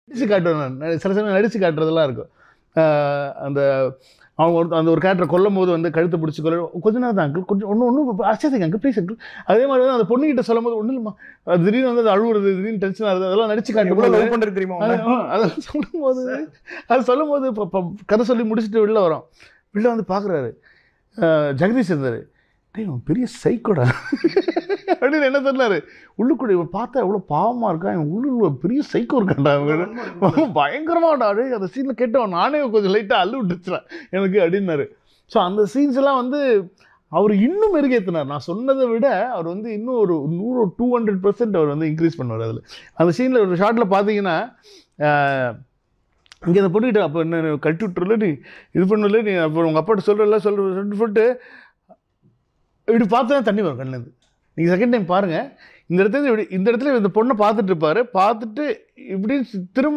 நடிச்சு காட்டுவேன் நான். சில சமயம் நடிச்சு காட்டுறதெல்லாம் இருக்கும். அந்த அவங்க அந்த ஒரு கேரக்டரை கொல்லும் போது வந்து கழுத்தை பிடிச்சி கொஞ்ச நேரம் தான் அங்கிள், கொஞ்சம் ஒன்றும் ஆச்சரியம் அங்கிள், ப்ளீஸ் அங்கிள். அதே மாதிரி வந்து அந்த பொண்ணுகிட்ட சொல்லும் போது ஒன்றும் இல்லைம்மா, அது திடீர்னு வந்து அது அழுவுறது, திடீர்னு டென்ஷன் ஆகுது, அதெல்லாம் நடிச்சு காட்டும்போது தெரியுமா? அதெல்லாம் சொல்லும்போது அது சொல்லும்போது இப்போ கதை சொல்லி முடிச்சுட்டு வெளில வரோம். வெளில வந்து பார்க்குறாரு ஜெகதீஷ் இருந்தார். டேய் அவன் பெரிய சைக்கோடா அப்படின்னு என்ன சொன்னார். உள்ளுக்குள்ள இவன் பார்த்தா எவ்வளோ பாவமாக இருக்கான், இவன் உள்ளுக்குள்ள பெரிய சைக்கோ இருக்கான்டா அவங்க பயங்கரமாடா. அப்படியே அந்த சீனில் கேட்டவன் நானே கொஞ்சம் லைட்டாக அள்ளு விட்டுச்சுறேன் எனக்கு அப்படின்னாரு. ஸோ அந்த சீன்ஸ் எல்லாம் வந்து அவர் இன்னும் மெருகேற்றினார். நான் சொன்னதை விட அவர் வந்து இன்னும் ஒரு 200% அவர் வந்து இன்க்ரீஸ் பண்ணுவார் அதில். அந்த சீனில் ஒரு ஷார்ட்டில் பார்த்தீங்கன்னா இங்கே அந்த பொண்ணுக்கிட்ட அப்போ என்ன கட்டி விட்டுருல, நீ இது பண்ணல, நீ அப்போ உங்கள் அப்பாட்ட சொல்கிறல சொல்லிட்டு இப்படி பார்த்தா தண்ணி வரும் கண்ணுலேருந்து. நீங்கள் செகண்ட் டைம் பாருங்கள், இந்த இடத்துல இந்த பொண்ணை பார்த்துட்டு இருப்பார், பார்த்துட்டு இப்படி திரும்ப